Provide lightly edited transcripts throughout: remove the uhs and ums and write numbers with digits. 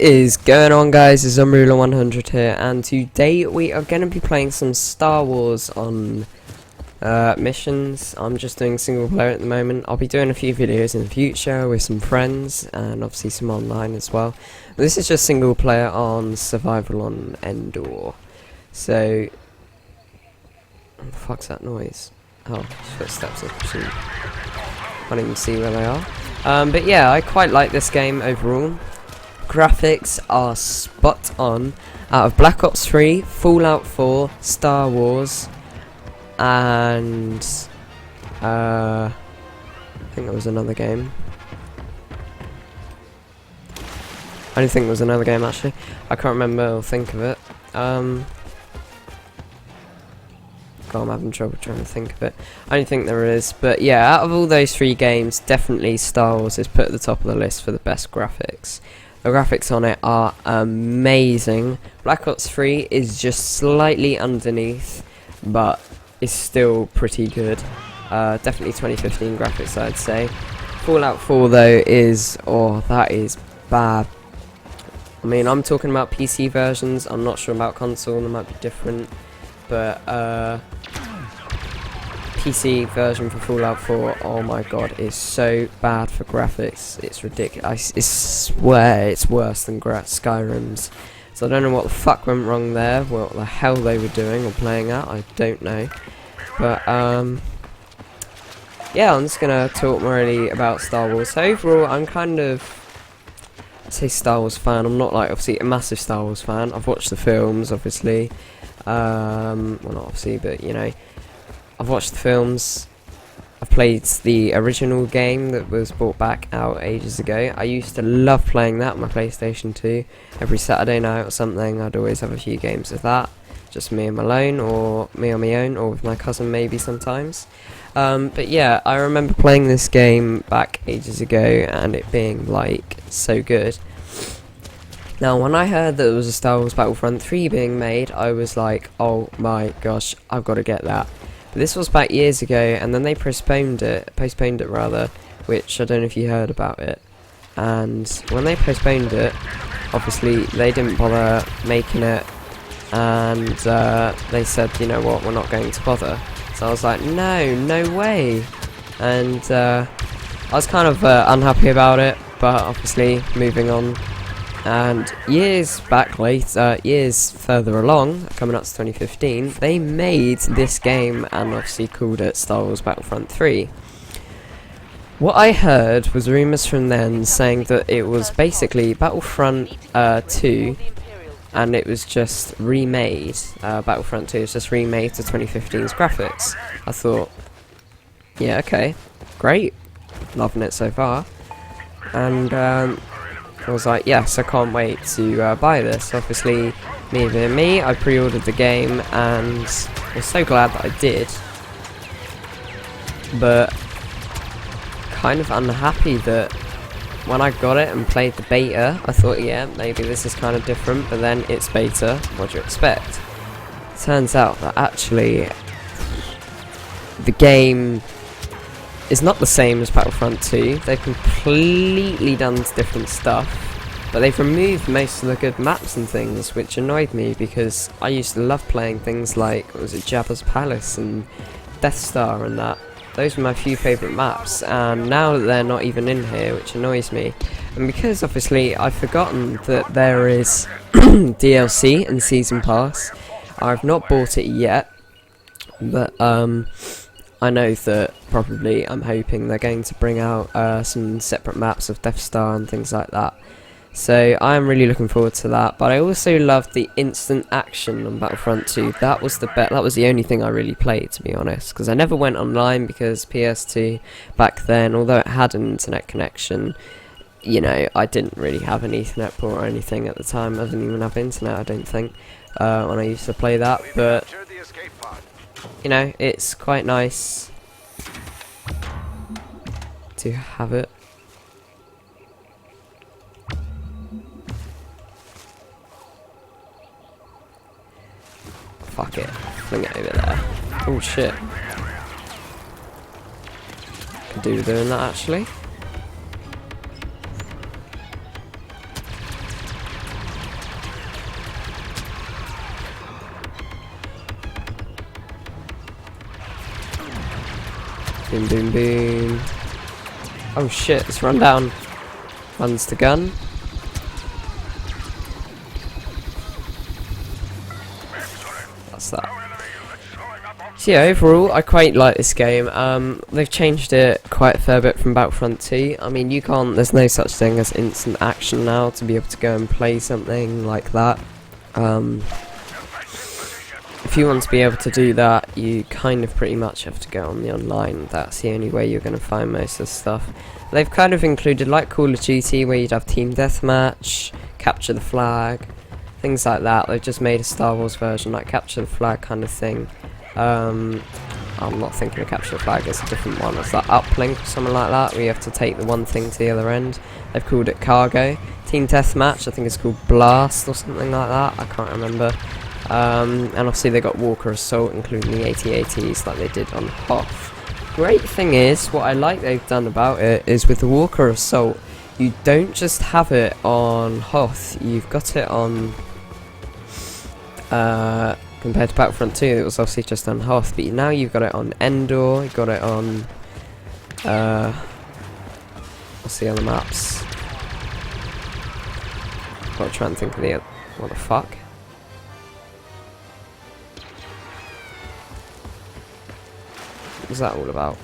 Is going on, guys? It's Umbrella100 here, and today we are going to be playing some Star Wars on missions. I'm just doing single player at the moment. I'll be doing a few videos in the future with some friends and obviously some online as well. This is just single player on survival on Endor. So, what the fuck's that noise? Oh, footsteps. Can't even see where they are. But yeah, I quite like this game overall. Graphics are spot on. Out of Black Ops 3, Fallout 4, Star Wars, and I think there was another game. I don't think there was another game actually. I can't remember or think of it. God, I'm having trouble trying to think of it. I don't think there is, but yeah, out of all those three games, definitely Star Wars is put at the top of the list for the best graphics. The graphics on it are amazing. Black Ops 3 is just slightly underneath, but it's still pretty good. Definitely 2015 graphics, I'd say. Fallout 4 though is, that is bad. I mean, I'm talking about PC versions. I'm not sure about console. They might be different, but PC version for Fallout 4, oh my god, is so bad for graphics. It's ridiculous. I swear it's worse than Skyrim's. So I don't know what the fuck went wrong there, what the hell they were doing or playing at, I don't know. But yeah, I'm just gonna talk more really about Star Wars. So overall, I'm kind of, I'd say Star Wars fan. I'm not like obviously a massive Star Wars fan. I've watched the films, obviously. Well, not obviously, but you know. I've watched the films. I've played the original game that was brought back out ages ago. I used to love playing that on my PlayStation 2. Every Saturday night or something, I'd always have a few games of that. Just me and alone, or me on my own, or with my cousin maybe sometimes. But yeah, I remember playing this game back ages ago and it being like so good. Now, when I heard that there was a Star Wars Battlefront 3 being made, I was like, oh my gosh, I've got to get that. But this was back years ago, and then they postponed it rather, which I don't know if you heard about it. And when they postponed it, obviously they didn't bother making it, and they said, you know what, we're not going to bother. So I was like, no way. And I was kind of unhappy about it, but obviously moving on. And years further along, coming up to 2015, they made this game and obviously called it Star Wars Battlefront 3. What I heard was rumours from then saying that it was basically Battlefront 2, and it was just remade. Battlefront 2 was just remade to 2015's graphics. I thought, yeah, okay, great, loving it so far. And I was like, yes, I can't wait to buy this. Obviously, me, I pre-ordered the game and was so glad that I did. But kind of unhappy that when I got it and played the beta, I thought, yeah, maybe this is kind of different, but then it's beta, what do you expect? Turns out that actually the game is not the same as Battlefront 2. They've completely done different stuff, but they've removed most of the good maps and things, which annoyed me because I used to love playing things like, what was it, Jabba's Palace and Death Star and that. Those were my few favourite maps, and now that they're not even in here, which annoys me. And because obviously I've forgotten that there is DLC and Season Pass, I've not bought it yet, but I know that probably, I'm hoping they're going to bring out some separate maps of Death Star and things like that. So I'm really looking forward to that. But I also loved the instant action on Battlefront 2. That was the only thing I really played, to be honest, because I never went online because PS2 back then, although it had an internet connection, you know, I didn't really have an Ethernet port or anything at the time. I didn't even have internet, I don't think, when I used to play that. But you know, it's quite nice to have it. Fuck it, fling it over there. Oh shit. Could do with doing that actually. Boom, boom, boom. Oh shit, it's run down. Runs the gun. That's that. So yeah, overall, I quite like this game. They've changed it quite a fair bit from Battlefront 2. I mean, there's no such thing as instant action now to be able to go and play something like that. If you want to be able to do that, you kind of pretty much have to go on the online. That's the only way you're going to find most of the stuff. They've kind of included, like Call of Duty, where you'd have team deathmatch, capture the flag, things like that. They've just made a Star Wars version, like capture the flag kind of thing. I'm not thinking of capture the flag, it's a different one. It's like uplink or something like that, where you have to take the one thing to the other end. They've called it cargo. Team deathmatch, I think it's called blast or something like that, I can't remember. And obviously they got Walker Assault, including the AT-ATs like they did on Hoth. Great thing is, what I like they've done about it is with the Walker Assault, you don't just have it on Hoth, you've got it on compared to Battlefront 2, it was obviously just on Hoth, but now you've got it on Endor, you've got it on what's the other maps? Got to try and think of the what the fuck? What was that all about?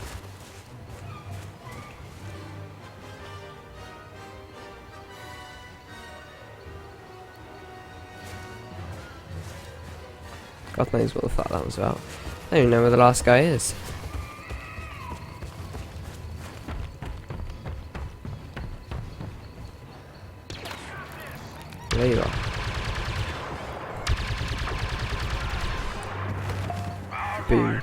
God knows what the fuck that was about. I don't even know where the last guy is. There you are. Boom.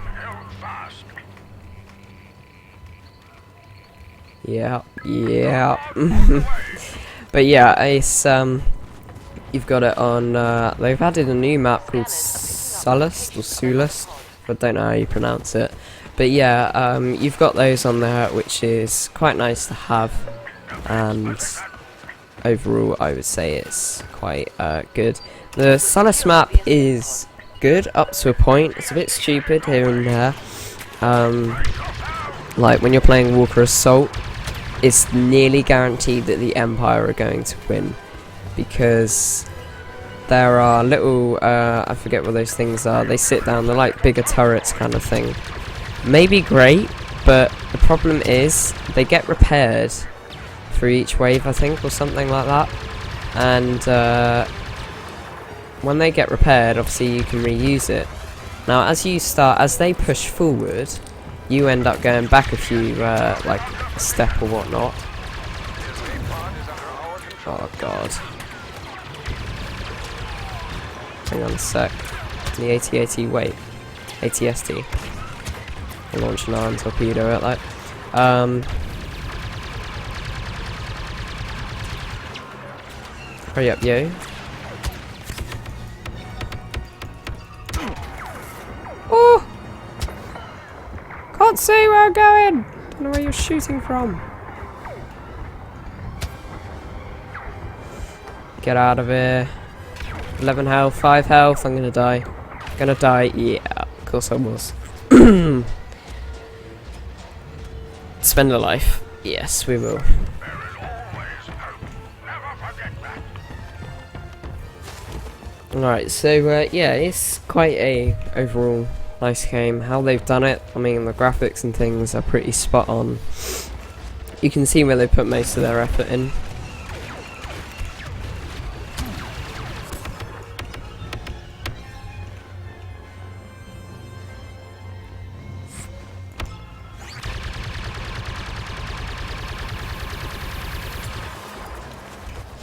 Yeah, yeah. But yeah, it's you've got it on. They've added a new map called Sullust or Sulust. I don't know how you pronounce it. But yeah, you've got those on there, which is quite nice to have. And overall, I would say it's quite good. The Sullust map is good up to a point. It's a bit stupid here and there. Like when you're playing Walker Assault, it's nearly guaranteed that the Empire are going to win, because there are little, I forget what those things are, they sit down, they're like bigger turrets kind of thing. Maybe great, but the problem is, they get repaired through each wave, I think, or something like that. And when they get repaired, obviously you can reuse it. Now as they push forward, you end up going back a few, like a step or whatnot. Oh god. Hang on a sec. The AT-AT, wait. AT-ST. I'll launch an arm torpedo at that. Hurry up, yo. Oh! Can't see where I'm going! Don't know where you're shooting from. Get out of here. 11 health, 5 health, I'm gonna die. Gonna die, yeah, of course I was. Spend a life. Yes, we will. Alright, so yeah, it's quite a overall nice game. How they've done it, I mean the graphics and things are pretty spot on. You can see where they put most of their effort in.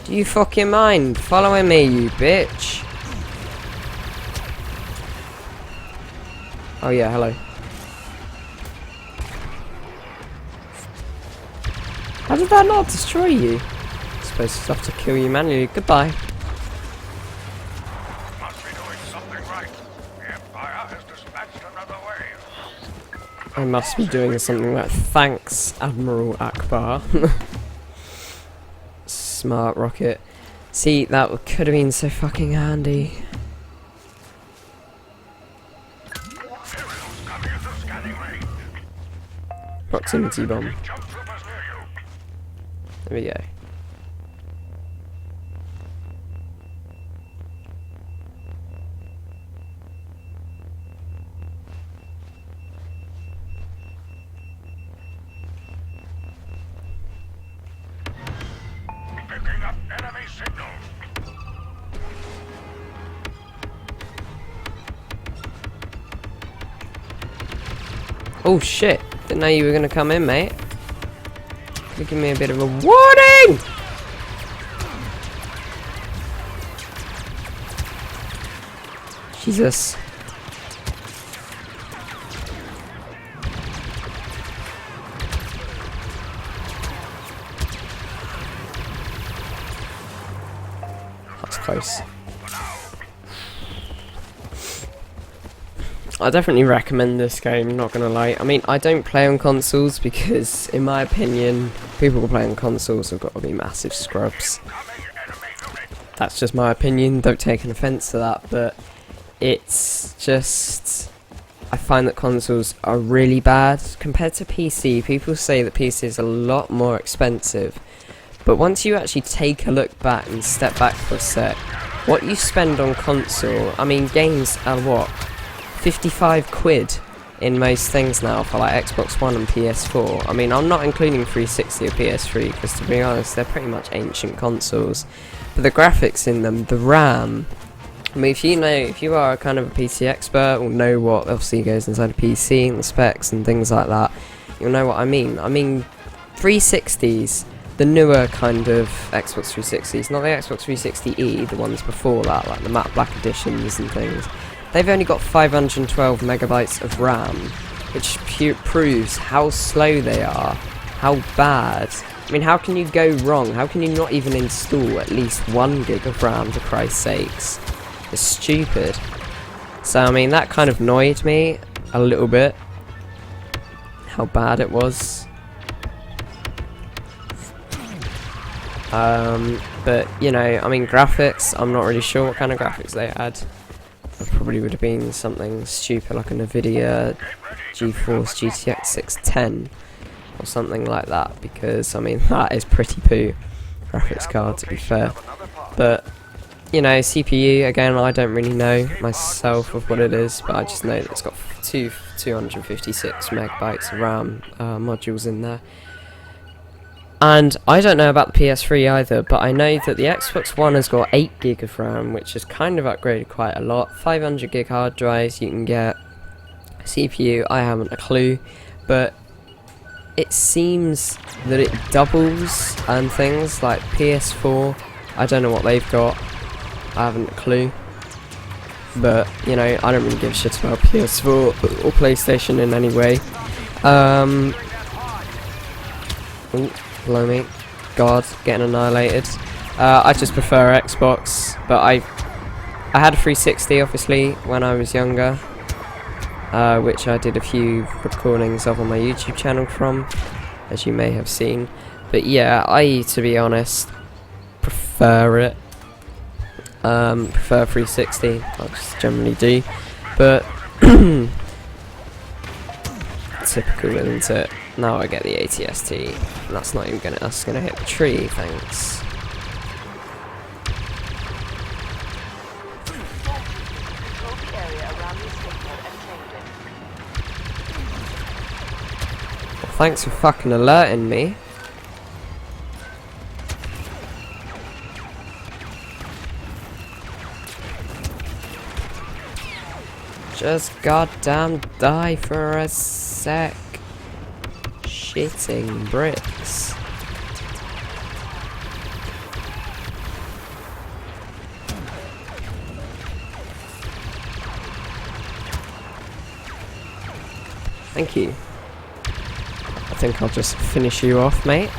Do you fucking mind following me, you bitch? Oh yeah, hello. How did that not destroy you? I suppose it's have to kill you manually. Goodbye. Must be doing something right. The Empire has dispatched another wave. I must be doing something right. Thanks, Admiral Akbar. Smart rocket. See, that could have been so fucking handy. Proximity bomb. Jump troopers near you. There we go. Picking up enemy signal. Oh shit! Didn't know you were gonna come in, mate. You give me a bit of a warning! Jesus. That's close. I definitely recommend this game, not gonna lie. I mean, I don't play on consoles because, in my opinion, people who play on consoles have got to be massive scrubs. That's just my opinion, don't take an offence to that, but it's just... I find that consoles are really bad compared to PC. People say that PC is a lot more expensive, but once you actually take a look back and step back for a sec, what you spend on console, I mean, games are what? 55 quid in most things now for like Xbox One and PS4. I mean, I'm not including 360 or PS3 because, to be honest, they're pretty much ancient consoles. But the graphics in them, the RAM, I mean, if you are kind of a PC expert, will know what obviously goes inside a PC and the specs and things like that, you'll know what I mean. I mean, 360s, the newer kind of Xbox 360s, not the Xbox 360e, the ones before that, like the matte black editions and things. They've only got 512 megabytes of RAM, which proves how slow they are, how bad. I mean, how can you go wrong? How can you not even install at least 1 gig of RAM, for Christ's sakes? It's stupid. So, I mean, that kind of annoyed me a little bit, how bad it was. But, you know, I mean, graphics, I'm not really sure what kind of graphics they had. It probably would have been something stupid like a NVIDIA GeForce GTX 610 or something like that, because I mean that is pretty poo graphics card, to be fair. But you know, CPU again, I don't really know myself of what it is, but I just know that it's got 256 megabytes of RAM modules in there. And I don't know about the PS3 either, but I know that the Xbox One has got 8 gig of RAM, which is kind of upgraded quite a lot. 500 gig hard drives you can get. CPU, I haven't a clue, but it seems that it doubles and things like PS4. I don't know what they've got. I haven't a clue. But, you know, I don't really give a shit about PS4 or PlayStation in any way. Ooh. Below me, God, getting annihilated. I just prefer Xbox, but I had a 360 obviously when I was younger, which I did a few recordings of on my YouTube channel from, as you may have seen. But yeah, to be honest, prefer it. Prefer 360, I just generally do, but typical, isn't it? Now I get the ATST, and that's not even gonna hit the tree, thanks. Well, thanks for fucking alerting me. Just goddamn die for a sec. Shitting bricks. Thank you. I think I'll just finish you off, mate.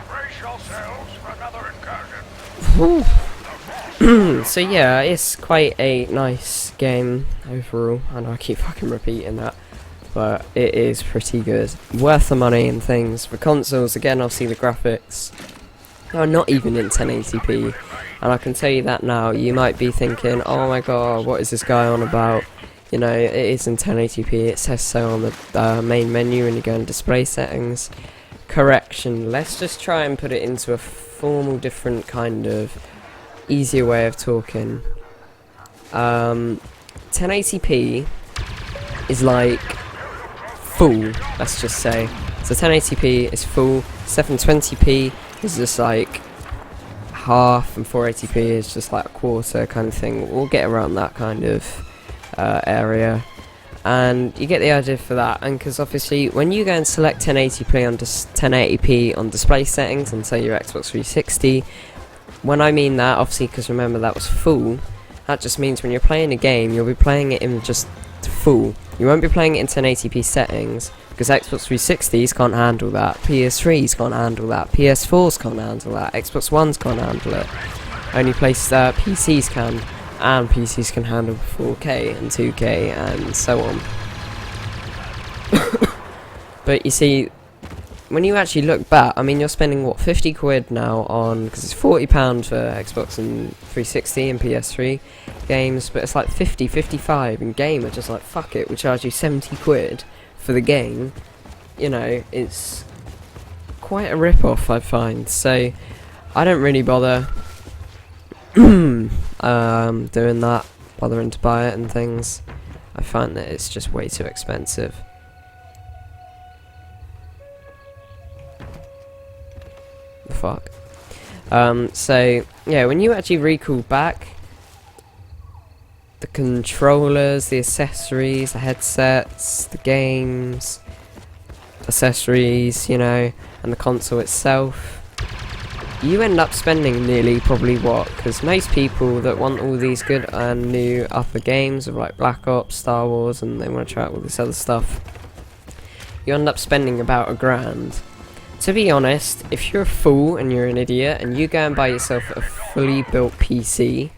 Brace yourselves for another incursion. Whew. The boss So yeah, it's quite a nice game overall. I know I keep fucking repeating that, but it is pretty good. Worth the money and things. For consoles, again, I'll see the graphics. They're not even in 1080p, and I can tell you that now. You might be thinking, oh my god, what is this guy on about? You know, it is in 1080p, it says so on the main menu when you go in display settings. Correction, let's just try and put it into a formal, different kind of easier way of talking. 1080p is like full, let's just say. So 1080p is full, 720p is just like half, and 480p is just like a quarter kind of thing. We'll get around that kind of area, and you get the idea for that. And because obviously when you go and select 1080p on display settings on, say, your Xbox 360, when I mean that, obviously, because remember that was full, that just means when you're playing a game, you'll be playing it in just full. You won't be playing it in 1080p settings, because Xbox 360s can't handle that, PS3s can't handle that, PS4s can't handle that, Xbox Ones can't handle it. Only PCs can, and PCs can handle 4K and 2K and so on. But you see, when you actually look back, I mean, you're spending, what, 50 quid now on, because it's £40 for Xbox and 360 and PS3 games, but it's like 50, 55, and game are just like, fuck it, we charge you 70 quid for the game. You know, it's quite a rip-off, I find, so I don't really bother doing that, bothering to buy it and things. I find that it's just way too expensive. The fuck. So yeah, when you actually recall back, the controllers, the accessories, the headsets, the games, accessories, you know, and the console itself, you end up spending nearly probably what? Because most people that want all these good and new upper games of like Black Ops, Star Wars, and they want to try out all this other stuff, you end up spending about £1,000. To be honest, if you're a fool and you're an idiot and you go and buy yourself a fully built PC,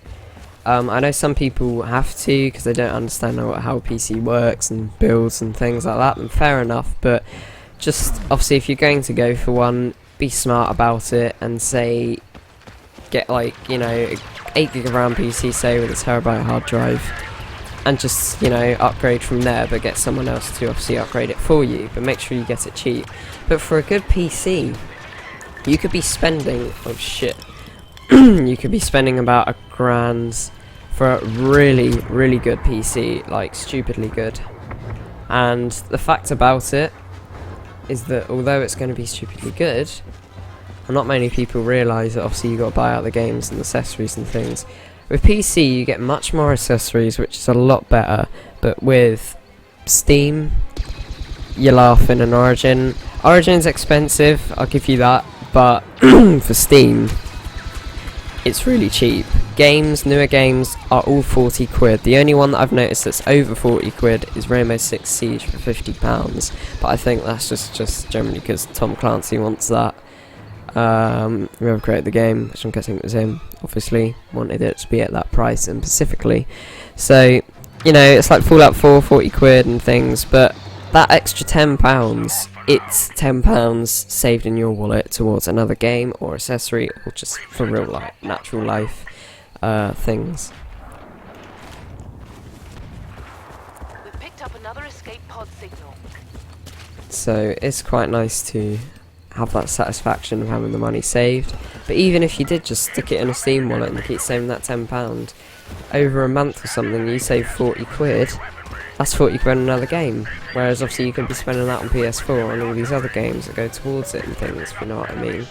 I know some people have to because they don't understand how a PC works and builds and things like that, and fair enough, but just obviously if you're going to go for one, be smart about it and say get like, you know, 8GB of RAM PC, say, with a terabyte hard drive, and just, you know, upgrade from there, but get someone else to obviously upgrade it for you, but make sure you get it cheap. But for a good PC, you could be spending, oh shit, you could be spending about £1,000 for a really, really good PC, like stupidly good. And the fact about it is that although it's going to be stupidly good, and not many people realise that obviously you got to buy out the games and accessories and things. With PC you get much more accessories, which is a lot better, but with Steam, you're laughing. And Origin's expensive, I'll give you that, but for Steam, it's really cheap. Games, newer games, are all 40 quid. The only one that I've noticed that's over 40 quid is Rainbow Six Siege for £50, but I think that's just generally because Tom Clancy wants that. Whoever created the game, which I'm guessing it was him, obviously wanted it to be at that price and specifically. So, you know, it's like Fallout 4, 40 quid and things, but that extra £10, it's £10 saved in your wallet towards another game or accessory, or just for real life, natural life things. We've picked up another escape pod signal. So it's quite nice to have that satisfaction of having the money saved. But even if you did just stick it in a Steam wallet and keep saving that £10, over a month or something you save 40 quid, that's 40 quid on another game. Whereas obviously you could be spending that on PS4 and all these other games that go towards it and things, if you know what I mean.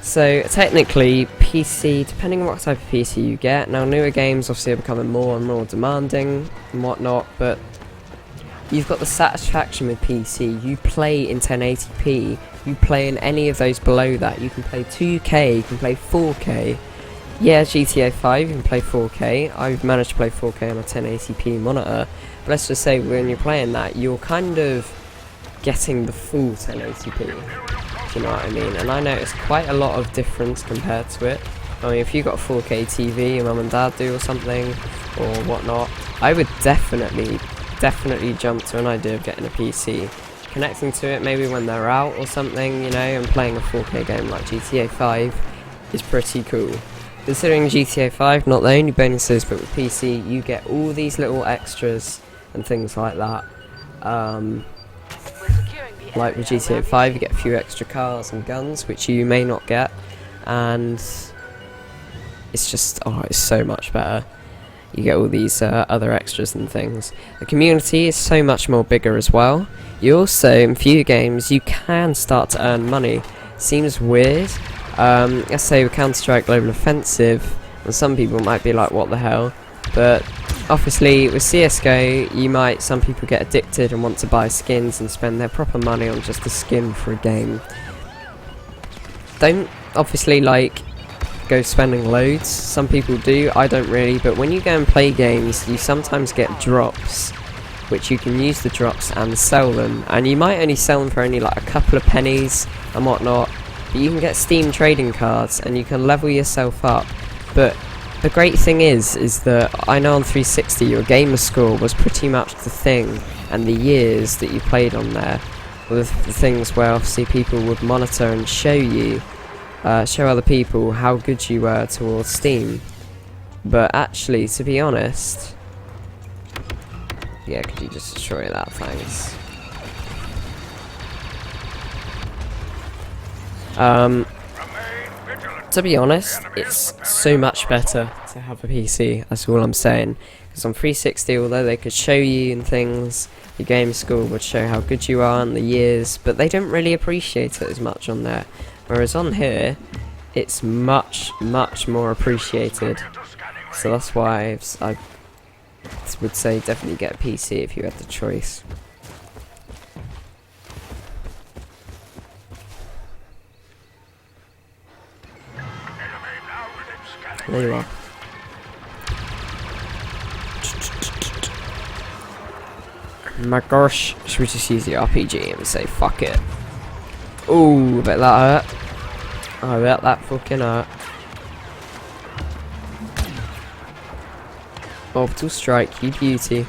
So technically PC, depending on what type of PC you get, now newer games obviously are becoming more and more demanding and whatnot, but you've got the satisfaction with PC. You play in 1080p, you play in any of those below that. You can play 2K, you can play 4K. Yeah, GTA 5, you can play 4K. I've managed to play 4K on a 1080p monitor. But let's just say when you're playing that, you're kind of getting the full 1080p. Do you know what I mean? And I noticed quite a lot of difference compared to it. I mean, if you got a 4K TV, your mum and dad do or something, or whatnot, I would definitely jump to an idea of getting a PC. Connecting to it maybe when they're out or something, you know, and playing a 4K game like GTA 5 is pretty cool. Considering GTA 5, not the only bonuses, but with PC, you get all these little extras and things like that. Like with GTA 5, you get a few extra cars and guns, which you may not get, and it's just, oh, it's so much better. You get all these other extras and things. The community is so much more bigger as well. You also, in few games, you can start to earn money. Seems weird. Let's say with Counter-Strike Global Offensive, and some people might be like, what the hell? But obviously with CSGO, some people get addicted and want to buy skins and spend their proper money on just a skin for a game. Don't obviously like go spending loads. Some people do, I don't really, but when you go and play games, you sometimes get drops, which you can use the drops and sell them, and you might only sell them for only like a couple of pennies and whatnot, but you can get Steam trading cards and you can level yourself up. But the great thing is that I know on 360 your gamer score was pretty much the thing, and the years that you played on there were the things where obviously people would monitor and show you, show other people how good you were towards Steam. But actually, to be honest, yeah, could you just destroy that? Thanks. To be honest, it's so much better to have a PC, that's all I'm saying. Because on 360, although they could show you and things, your game score would show how good you are and the years, but they don't really appreciate it as much on there. Whereas on here, it's much more appreciated. So that's why I would say definitely get a PC if you had the choice. There you are. My gosh, should we just use the RPG and say fuck it? Ooh, I bet that hurt. I bet that fucking hurt. Orbital strike, you beauty.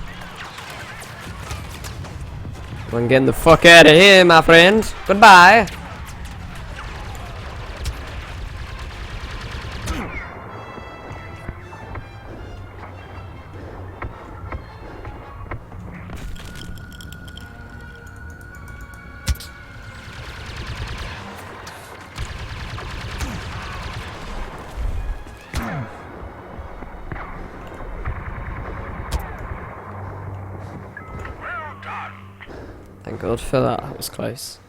I'm getting the fuck out of here, my friend. Goodbye. Thank God for that, that was close.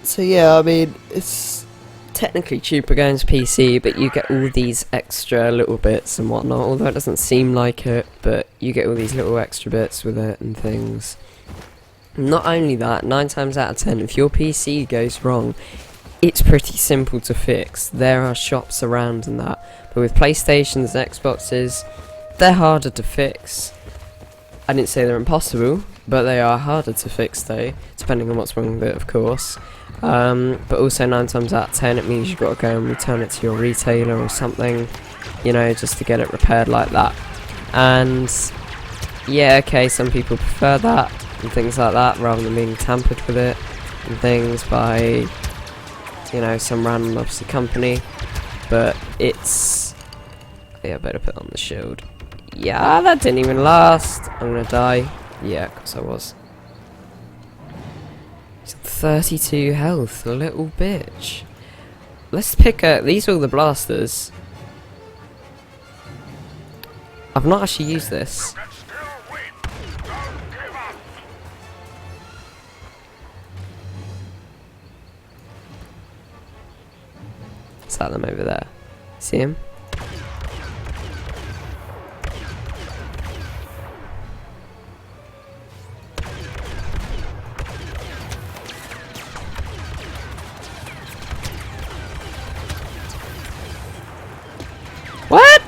So yeah, I mean, it's technically cheaper going to PC, but you get all these extra little bits and whatnot, although it doesn't seem like it, but you get all these little extra bits with it and things. Not only that, 9 times out of 10, if your PC goes wrong, it's pretty simple to fix. There are shops around and that, but with PlayStations and Xboxes, they're harder to fix. I didn't say they're impossible, but they are harder to fix though, depending on what's wrong with it, of course. But also 9 times out of 10 it means you've got to go and return it to your retailer or something, you know, just to get it repaired like that. And yeah, okay, some people prefer that and things like that, rather than being tampered with it and things by, you know, some random obviously company. But it's, yeah, I better put on the shield. Yeah, that didn't even last. I'm gonna die. Yeah, of course I was. He's on 32 health, little bitch. Let's pick up. These are all the blasters. I've not actually used this. Is that them over there? See him? What?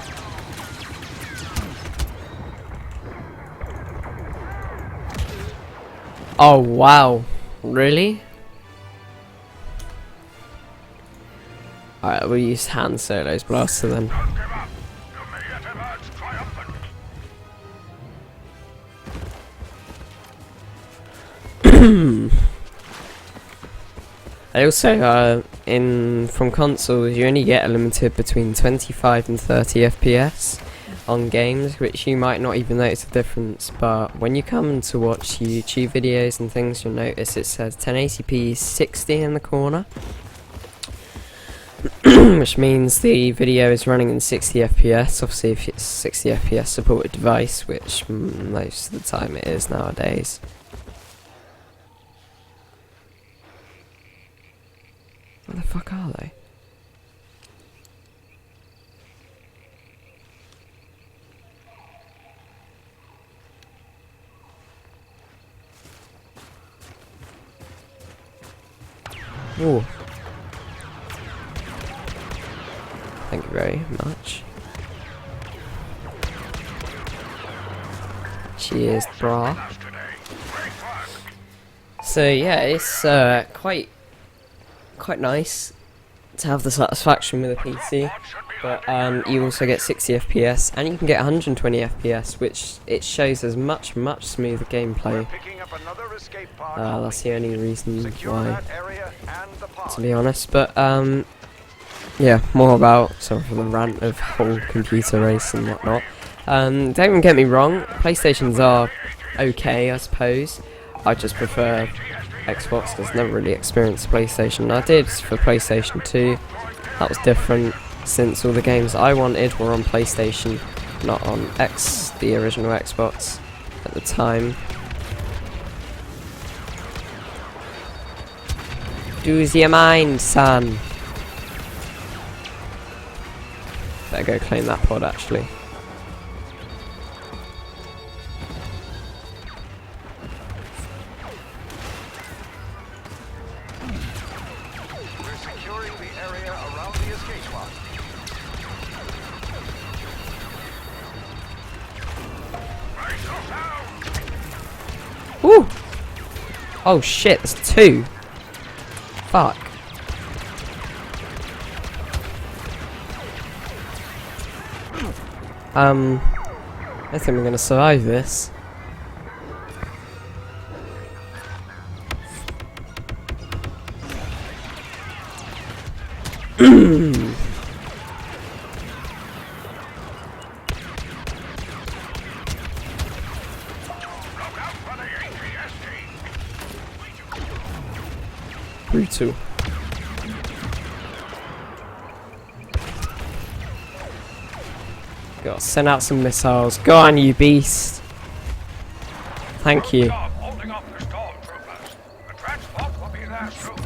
Oh wow, really? Alright, we'll use Han Solo's blaster then. Don't give up. You may yet emerge triumphant. I also, from consoles, you only get a limited between 25 and 30 FPS on games, which you might not even notice the difference, but when you come to watch YouTube videos and things, you'll notice it says 1080p 60 in the corner, which means the video is running in 60 FPS, obviously if it's 60 FPS supported device, which most of the time it is nowadays. Where the fuck are they? Ooh. Thank you very much. Cheers, brah. So yeah, it's quite nice to have the satisfaction with a PC, but you also get 60 FPS and you can get 120 FPS, which it shows as much smoother gameplay. That's the only reason why, to be honest. But yeah, more about sort of the rant of whole computer race and whatnot. Don't even get me wrong, PlayStations are okay, I suppose. I just prefer Xbox because I've never really experienced PlayStation. I did for PlayStation 2. That was different since all the games I wanted were on PlayStation, not on the original Xbox at the time. Do's your mind, son. Better go claim that pod actually. Woo! Oh shit, there's two. Fuck. I think we're gonna survive this. Brutal. Gotta send out some missiles. Go on, you beast. Thank you. Holding off the stormtroopers. The transport will be there soon.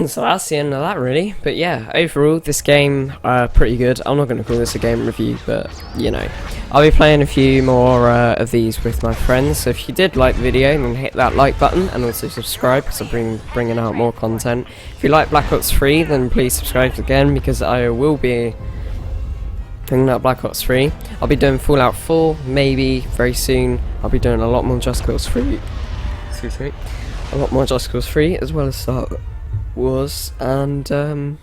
So that's the end of that really, but yeah, overall this game pretty good. I'm not going to call this a game review, but you know, I'll be playing a few more of these with my friends, so if you did like the video then hit that like button and also subscribe because I'm bringing out more content. If you like Black Ops 3 then please subscribe again because I will be bringing out Black Ops 3. I'll be doing Fallout 4 maybe very soon. I'll be doing a lot more Just Cause 3. Excuse me. A lot more Just Cause 3 as well as Star Wars, and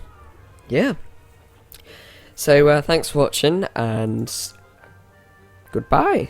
yeah. So thanks for watching and goodbye.